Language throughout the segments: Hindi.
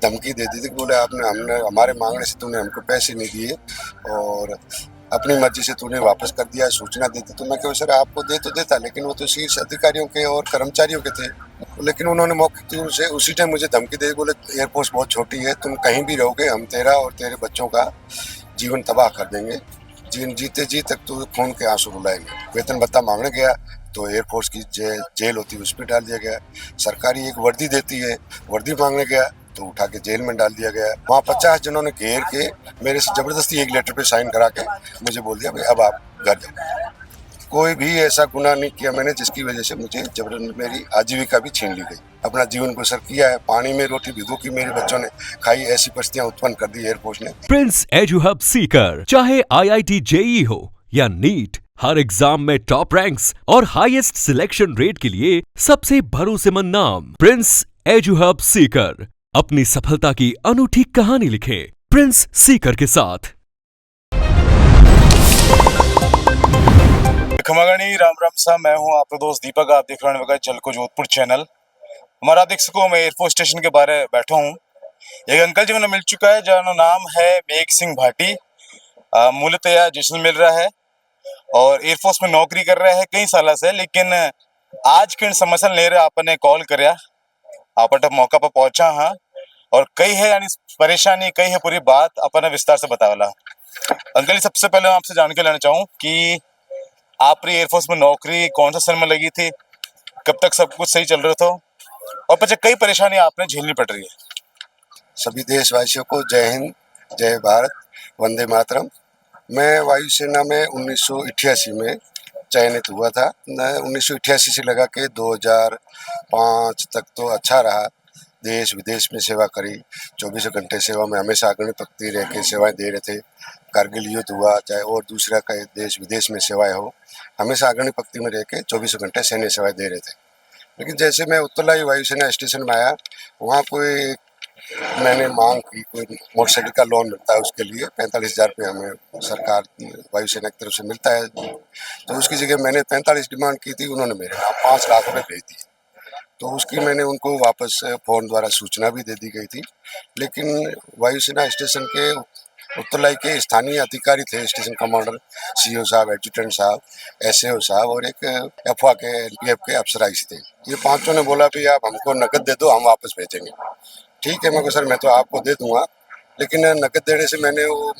धमकी दे दी थी कि बोले आपने हमने हमारे मांगने से तूने हमको पैसे नहीं दिए और अपनी मर्जी से तूने वापस कर दिया, सूचना दी थी। तो मैं कहा सर आपको दे तो देता, लेकिन वो तो शीर्ष अधिकारियों के और कर्मचारियों के थे। लेकिन उन्होंने मौके की से उसी टाइम मुझे धमकी दे दी, बोले एयरपोर्ट बहुत छोटी है, तुम कहीं भी रहोगे हम तेरा और तेरे बच्चों का जीवन तबाह कर देंगे, जीते जी तक तो खून के आंसू रुलाएंगे। वेतन भत्ता मांगने गया तो एयरफोर्स की जेल होती है उसमें डाल दिया गया। सरकारी एक वर्दी देती है, वर्दी मांगने गया तो उठा के जेल में डाल दिया गया। वहाँ 50 जनों ने घेर के मेरे से जबरदस्ती एक लेटर पे साइन करा के मुझे बोल दिया भाई अब आप घर जाओ। कोई भी ऐसा गुनाह नहीं किया मैंने जिसकी वजह से मुझे जबरदस्ती मेरी आजीविका भी छीन ली गई। अपना जीवन बसर किया है, पानी में रोटी भिगो की मेरे बच्चों ने खाई, ऐसी परिस्थितियां उत्पन्न कर दी एयरफोर्स ने। प्रिंस एजू हब सीकर चाहे आईआईटी जेई हो या नीट, हर एग्जाम में टॉप रैंक्स और हाईएस्ट सिलेक्शन रेट के लिए सबसे भरोसेमंद नाम प्रिंस एजू हब सीकर। अपनी सफलता की अनूठी कहानी लिखें प्रिंस सीकर के साथ। खमागणी राम राम सा, मैं हूं आपका दोस्त दीपक। आप देख रहे हैं जलको जोधपुर चैनल। हमारा देख सको मैं एयरफोर्स स्टेशन के बारे में बैठा हूं। एक अंकल जी मैंने मिल चुका है जिनका नाम है मेघ सिंह भाटी। मूलतया जैसलमेर रहा है और एयरफोर्स में नौकरी कर रहे हैं कई साल से। लेकिन आज किन समस्या ले रहे आपने कॉल कराया, आप मौका पर पहुंचा हाँ और कई है यानी परेशानी कई है, पूरी बात अपने विस्तार से बतावला। अंकल जी सबसे पहले मैं आपसे जानकारी लेना चाहूँ कि आपकी एयरफोर्स में नौकरी कौन सा सन में लगी थी, कब तक सब कुछ सही चल रहा था और पीछे कई परेशानी आपने झेलनी पड़ रही है। सभी देशवासियों को जय हिंद, जय भारत, वंदे मातरम। मैं वायुसेना में 1988 में चयनित हुआ था। 1988 से लगा के 2005 तक तो अच्छा रहा, देश विदेश में सेवा करी। 24 घंटे सेवा में हमेशा अग्नि पंक्ति रह के सेवाएं दे रहे थे। कारगिल युद्ध हुआ चाहे और दूसरा कई देश विदेश में सेवाएं हो, हमेशा अग्नि पंक्ति में रह के 24 घंटे सैन्य सेवाएं दे रहे थे। लेकिन जैसे मैं उत्तरलाई वायुसेना स्टेशन में आया, वहाँ कोई मैंने मांग की, कोई मोटरसाइकिल का लोन मिलता है उसके लिए 45,000 रुपये हमें सरकार वायुसेना की तरफ से मिलता है। तो उसकी जगह मैंने 45 डिमांड की थी, उन्होंने मेरे नाम 5 लाख रुपये भेज दिए। तो उसकी मैंने उनको वापस फ़ोन द्वारा सूचना भी दे दी गई थी। लेकिन वायुसेना स्टेशन के उत्तरलाई के स्थानीय अधिकारी थे, स्टेशन कमांडर, सीओ साहब, एडजुटेंट साहब, एसएओ साहब और एक एफआ के एनपीएफ के अफसराइश थे। ये पांचों ने बोला भी आप हमको नकद दे दो, हम वापस भेजेंगे। ठीक है, मैं सर मैं तो आपको दे दूंगा, लेकिन नकद देने से मैंने वो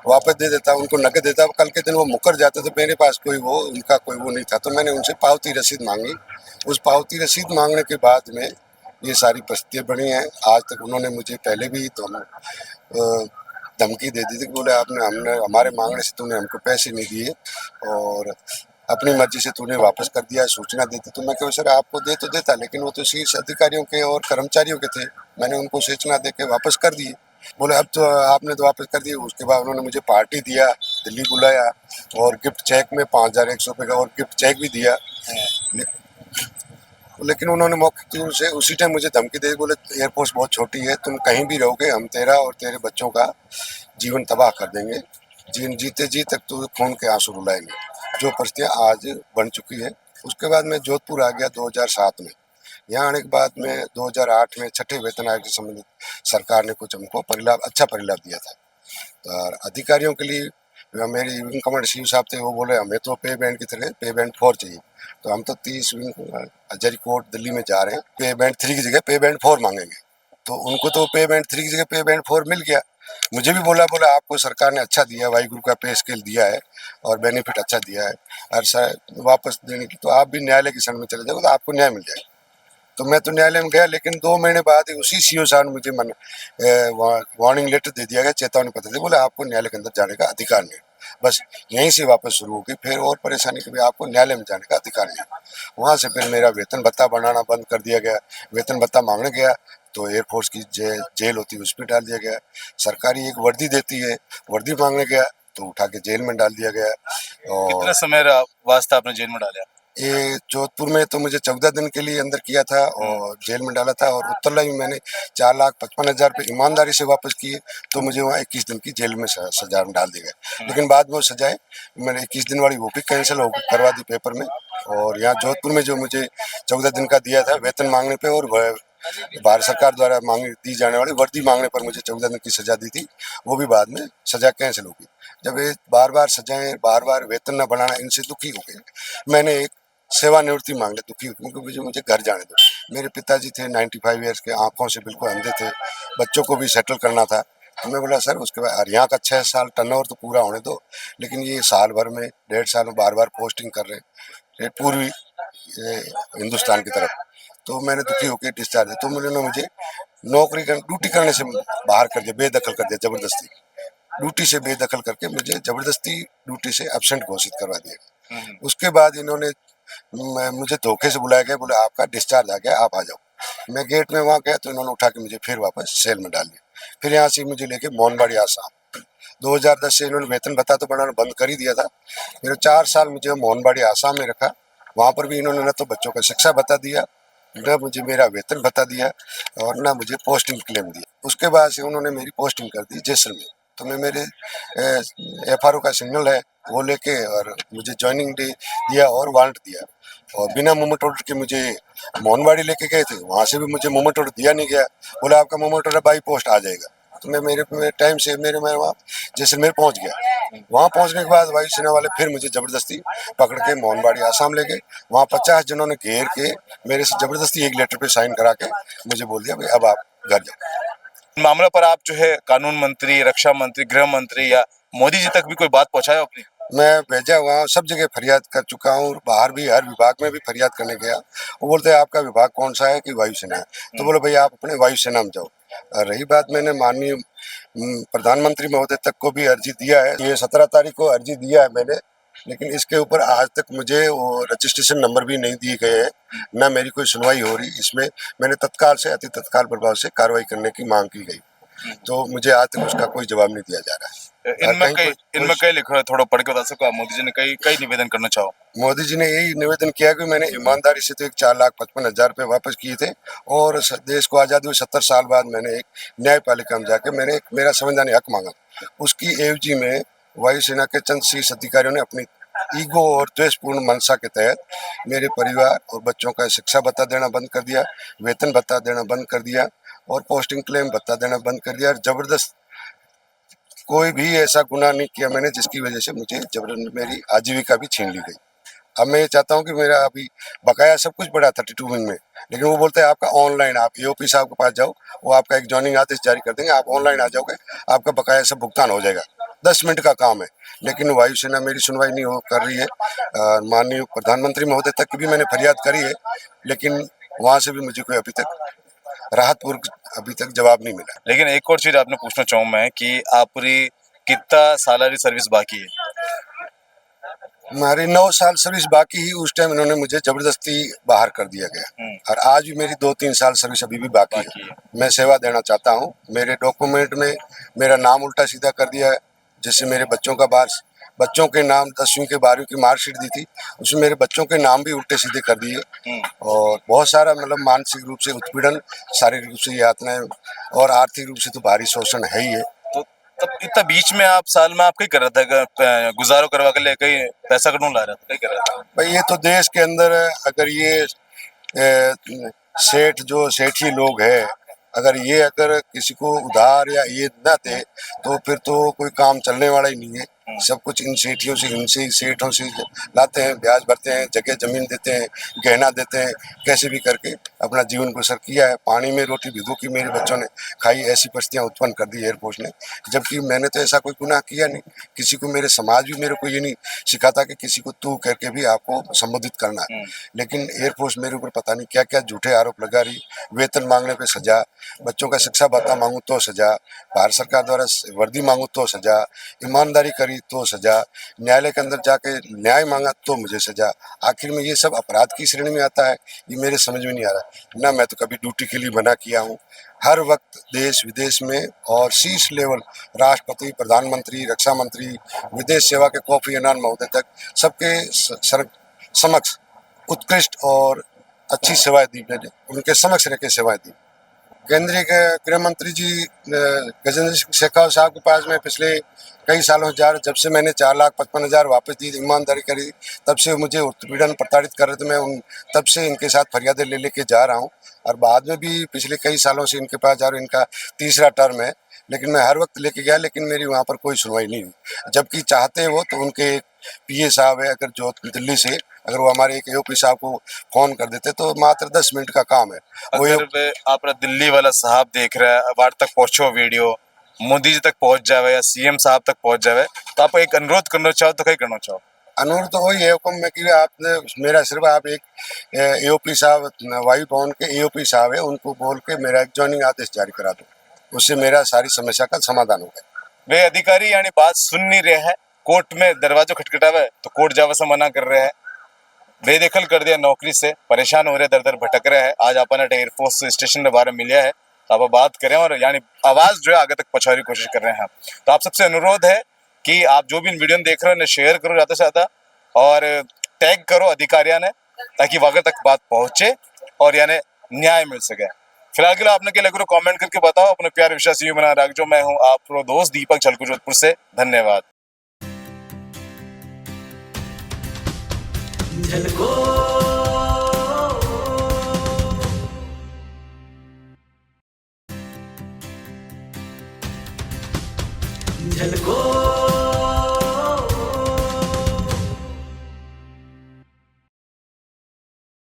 वापस दे देता, उनको नकद देता, कल के दिन वो मुकर जाते तो मेरे पास कोई वो उनका कोई वो नहीं था। तो मैंने उनसे पावती रसीद मांगी। उस पावती रसीद मांगने के बाद में ये सारी परिस्थितियाँ बनी हैं। आज तक उन्होंने मुझे पहले भी तो धमकी दे दी थी कि बोले आपने हमने हमारे मांगने से तूने हमको पैसे नहीं दिए और अपनी मर्जी से तूने वापस कर दिया, सूचना दी थी। तो मैं कहा सर आपको दे तो देता, लेकिन वो तो शीर्ष अधिकारियों के और कर्मचारियों के थे, मैंने उनको सूचना दे के वापस कर दिए। बोले अब तो आपने तो वापस कर दिए। उसके बाद उन्होंने मुझे पार्टी दिया, दिल्ली बुलाया और गिफ्ट चेक में 5,100 रुपये का और गिफ्ट चेक भी दिया। लेकिन उन्होंने मौके की से उसी टाइम मुझे धमकी दे, बोले एयरपोर्ट बहुत छोटी है, तुम कहीं भी रहोगे हम तेरा और तेरे बच्चों का जीवन तबाह कर देंगे, जीते जी तक तो खून के आंसू रुलाएंगे। जो परिस्थितियाँ आज बन चुकी है। उसके बाद मैं जोधपुर आ गया 2007 में। यहाँ आने के बाद में 2008 में छठे वेतन आयोग से संबंधित सरकार ने कुछ हमको परिलाभ, अच्छा परिलाभ दिया था। और अधिकारियों के लिए मेरी विंग कमांडर शिव साहब थे, वो बोले हमें तो पे बैंड की तरह पे बैंड 4 चाहिए। तो हम तो 30 विंग हजारी कोर्ट दिल्ली में जा रहे हैं, पे बैंड 3 की जगह पे बैंड 4 मांगेंगे। तो उनको तो पे बैंड 3 की जगह पे बैंड 4 मिल गया। मुझे भी बोला आपको सरकार ने अच्छा दिया, वायुगुरु का पे स्केल दिया है और बेनिफिट अच्छा दिया है, और सर वापस देने की तो आप भी न्यायालय की शरण में चले जाओ तो आपको न्याय मिल जाएगा। तो मैं तो न्यायालय में गया, लेकिन 2 महीने बाद ही उसी सीओ साहब ने मुझे वार्निंग लेटर दे दिया गया, चेतावनी पत्र दे, बोले आपको न्यायालय के अंदर जाने का अधिकार नहीं। बस यहीं से वापस शुरू होगी, फिर और परेशानी कभी आपको न्यायालय में जाने का अधिकार नहीं। वहाँ से फिर मेरा वेतन भत्ता बनाना बंद कर दिया गया। वेतन भत्ता मांगने गया तो एयरफोर्स की जेल होती है उसमें डाल दिया गया। सरकारी एक वर्दी देती है, वर्दी मांगने गया तो उठा के जेल में डाल दिया गया। और कितना समय वास्ता आपने जेल में डाला? ये जोधपुर में तो मुझे 14 दिन के लिए अंदर किया था और जेल में डाला था। और उत्तरलाई में मैंने 4,55,000 रुपये ईमानदारी से वापस किए, तो मुझे वहाँ 21 दिन की जेल में सजा में डाल दी गई। लेकिन बाद में वो सजाए मैंने 21 दिन वाली वो भी कैंसिल हो करवा दी पेपर में। और यहाँ जोधपुर में जो मुझे 14 दिन का दिया था वेतन मांगने पे और भारत सरकार द्वारा मांगी दी जाने वाली वर्दी मांगने पर मुझे 14 दिन की सजा दी थी, वो भी बाद में सजा कैंसिल हो गई। जब ये बार बार सजाएं, बार बार वेतन न बढ़ाना, इनसे दुखी हो गए। मैंने एक सेवानिवृत्ति मांग ली, दुखी क्योंकि मुझे घर जाने दो। मेरे पिताजी थे 95 ईयर्स के, आंखों से बिल्कुल अंधे थे, बच्चों को भी सेटल करना था। तो मैं बोला सर उसके बाद यहाँ का 6 साल टर्नओवर तो पूरा होने दो, लेकिन ये साल भर में 1.5 साल में बार बार पोस्टिंग कर रहे हैं पूर्वी हिंदुस्तान की तरफ। तो मैंने दुखी होकर डिस्चार्ज दिया। तो उन्होंने मुझे नौकरी ड्यूटी करने से बाहर कर दिया, बेदखल कर दिया, जबरदस्ती ड्यूटी से बेदखल करके मुझे जबरदस्ती ड्यूटी से एब्सेंट घोषित करवा दिया। उसके बाद इन्होंने मुझे धोखे से बुलाया गया, बोले आपका डिस्चार्ज आ गया, आप आ जाओ। मैं गेट में वहाँ गया तो इन्होंने उठा के मुझे फिर वापस सेल में डाल दिया। फिर यहाँ से मुझे लेके मोहनबाड़ी आसाम 2010 से इन्होंने वेतन भत्ता तो बढ़ाना बंद कर ही दिया था। फिर 4 साल मुझे मोहनबाड़ी आसाम में रखा। वहाँ पर भी इन्होंने न तो बच्चों का शिक्षा भत्ता दिया, न मुझे मेरा वेतन भत्ता दिया, और न मुझे पोस्टिंग क्लेम दिया। उसके बाद से उन्होंने मेरी पोस्टिंग कर दी जैसलमेर। तो मैं मेरे FRO का सिग्नल है वो लेके और मुझे ज्वाइनिंग डे दिया और वारंट दिया, और बिना मूवमेंट ऑर्डर के मुझे मोहनबाड़ी लेके गए थे। वहाँ से भी मुझे मूवमेंट ऑर्डर दिया नहीं गया, बोला आपका मूवमेंट ऑर्डर बाई पोस्ट आ जाएगा। तो मैं मेरे टाइम से मैं वहाँ जैसलमेर पहुँच गया। वहाँ पहुँचने के बाद वायुसेना वाले फिर मुझे जबरदस्ती पकड़ के मोहनबाड़ी आसाम ले गए। वहाँ 50 जनों ने घेर के मेरे से जबरदस्ती एक लेटर पे साइन करा के मुझे बोल दिया भाई अब आप घर जाओ। मामला पर आप जो है कानून मंत्री, रक्षा मंत्री, गृह मंत्री या मोदी जी तक भी कोई बात पहुंचाया अपनी? मैं भेजा हुआ, सब जगह फरियाद कर चुका हूँ, बाहर भी हर विभाग में भी फरियाद करने गया। वो बोलते हैं आपका विभाग कौन सा है कि वायुसेना है। तो बोले भैया आप अपने वायुसेना में जाओ। रही बात, मैंने माननीय प्रधानमंत्री महोदय तक को भी अर्जी दिया है। ये 17 तारीख को अर्जी दिया है मैंने, लेकिन इसके ऊपर आज तक मुझे वो रजिस्ट्रेशन नंबर भी नहीं दिए गए हैं, न मेरी कोई सुनवाई हो रही। इसमें मैंने तत्काल से अति तत्काल प्रभाव से कार्रवाई करने की मांग की गई, तो मुझे आज तक उसका कोई जवाब नहीं दिया जा रहा है। इनमें कई लिखा है, थोड़ा पढ़ के बता सको आप? मोदी जी ने कई निवेदन करना चाहो? मोदी जी ने यही निवेदन किया कि मैंने ईमानदारी से तो 4,55,000 रुपये वापस किए थे, और देश को आज़ादी हुई 70 साल बाद मैंने एक न्यायपालिका में जाके मैंने एक मेरा संवैधानिक हक मांगा। उसकी एवजी में वायुसेना के चंद शीर्ष अधिकारियों ने अपनी ईगो और द्वेषपूर्ण मंशा के तहत मेरे परिवार और बच्चों का शिक्षा भत्ता देना बंद कर दिया, वेतन भत्ता देना बंद कर दिया, और पोस्टिंग क्लेम भत्ता देना बंद कर दिया। और जबरदस्त कोई भी ऐसा गुनाह नहीं किया मैंने जिसकी वजह से मुझे जबरदस्त मेरी आजीविका भी छीन ली गई। अब मैं ये चाहता हूँ कि मेरा अभी बकाया सब कुछ पड़ा 32 में, लेकिन वो बोलते हैं आपका ऑनलाइन, आप AOP साहब के पास जाओ, वो आपका एक ज्वाइनिंग आदेश जारी कर देंगे, आप ऑनलाइन आ जाओगे, आपका बकाया सब भुगतान हो जाएगा। 10 मिनट का काम है। लेकिन वायुसेना मेरी सुनवाई नहीं कर रही है। माननीय प्रधानमंत्री महोदय तक की भी मैंने फरियाद करी है, लेकिन वहाँ से भी मुझे कोई अभी तक राहतपूर्वक अभी तक जवाब नहीं मिला। लेकिन एक और चीज आपने पूछना चाहूँ मैं कि आपकी कितना साल सर्विस बाकी है? हमारी 9 साल सर्विस बाकी ही, उस टाइम इन्होंने मुझे जबरदस्ती बाहर कर दिया गया, और आज भी मेरी 2-3 साल सर्विस अभी भी बाकी है। मैं सेवा देना चाहता हूँ। मेरे डॉक्यूमेंट में मेरा नाम उल्टा सीधा कर दिया है, जैसे मेरे बच्चों के नाम 10वीं के 12वीं की मार्कशीट दी थी, उसमें मेरे बच्चों के नाम भी उल्टे सीधे कर दिए, और बहुत सारा मतलब मानसिक रूप से उत्पीड़न, शारीरिक रूप से यातनाएं, और आर्थिक रूप से तो भारी शोषण है ही है। तो तब इतना बीच में आप साल में आप कहीं कर रहा था, गुजारो करवा के लिए कहीं पैसा कटून ला रहा था, कहीं कर रहा था? भाई ये तो देश के अंदर अगर ये सेठी लोग है, अगर किसी को उधार या ये न दे तो फिर तो कोई काम चलने वाला ही नहीं है। सब कुछ इन सेठियों से, इनसे सेठों से लाते हैं, ब्याज भरते हैं, जगह जमीन देते हैं, गहना देते हैं, कैसे भी करके अपना जीवन बसर किया है। पानी में रोटी भिगो की मेरे बच्चों ने खाई, ऐसी परिस्थितियाँ उत्पन्न कर दी एयरफोर्स ने, जबकि मैंने तो ऐसा कोई गुनाह किया नहीं। किसी को मेरे समाज भी मेरे को ये नहीं सिखाता कि किसी को तू करके भी आपको संबोधित करना है, लेकिन एयरफोर्स मेरे ऊपर पता नहीं क्या क्या झूठे आरोप लगा रही। वेतन मांगने पे सजा, बच्चों का शिक्षा भत्ता मांगू तो सजा, भारत सरकार द्वारा वर्दी मांगू तो सजा, ईमानदारी करी तो सजा, न्यायालय के अंदर जाके न्याय मांगा तो मुझे सजा। आखिर में ये सब अपराध की श्रेणी में आता है, ये मेरे समझ में नहीं आ रहा। ना मैं तो कभी ड्यूटी के लिए मना किया हूँ, हर वक्त देश विदेश में और शीर्ष लेवल राष्ट्रपति, प्रधानमंत्री, रक्षा मंत्री, विदेश सेवा के कोफी अन्नान महोदय तक सबके समक्ष उत्कृष्ट और अच्छी सेवाएं दी मैंने, उनके समक्ष रह के सेवाएं दी। केंद्रीय गृह मंत्री जी गजेंद्र सिंह शेखावत साहब के पास में पिछले कई सालों से जा रहा, जब से मैंने 4,55,000 वापस दी, ईमानदारी करी, तब से मुझे उत्पीड़न प्रताड़ित कर रहे थे। मैं तब से इनके साथ फरियादें ले लेके जा रहा हूँ और बाद में भी पिछले कई सालों से इनके पास जा रहा हूँ। इनका तीसरा टर्म है, लेकिन मैं हर वक्त लेके गया, लेकिन मेरी वहाँ पर कोई सुनवाई नहीं हुई। जबकि चाहते वो तो उनके पीए साहब है, अगर जो दिल्ली से अगर वो हमारे एक एओपी साहब को फोन कर देते तो मात्र 10 मिनट का काम है। वो अगर वे आपरा दिल्ली वाला साहब देख रहा है, वार तक पहुंचो वीडियो मोदी जी तक पहुंच जावे या सीएम साहब तक पहुंच जावे, तो आप एक अनुरोध करना चाहो तो क्या करना चाहो? अनुरोध तो वही है हुक्म में कि आपने मेरा सिर्फ आप एक एओपी साहब, वायु भवन के एओपी साहब है, उनको बोल के मेरा एक ज्वाइनिंग आदेश जारी करा दो, उससे मेरा सारी समस्या का समाधान होगा। वे अधिकारी यानी बात सुन नहीं रहे हैं, कोर्ट में दरवाजा खटखटावे तो कोर्ट जावे से मना कर रहे हैं, बेदखल कर दिया नौकरी से, परेशान हो रहे, दर दर भटक रहे हैं। आज अपन एयरफोर्स स्टेशन के बारे में मिला है, तो आप बात करें और यानी आवाज जो है आगे तक पहुंचाने की कोशिश कर रहे हैं। तो आप सबसे अनुरोध है कि आप जो भी इन वीडियो में देख रहे हो, शेयर करो ज्यादा से ज्यादा और टैग करो अधिकारियों ने, ताकि वहां तक बात पहुंचे और यानी न्याय मिल सके। फिलहाल के लिए आपने क्या लग रहा है कमेंट करके बताओ। अपने प्यार विश्वास यूं बना रख जो मैं हूं आपका दोस्त दीपक झलको जोधपुर से। धन्यवाद। झलको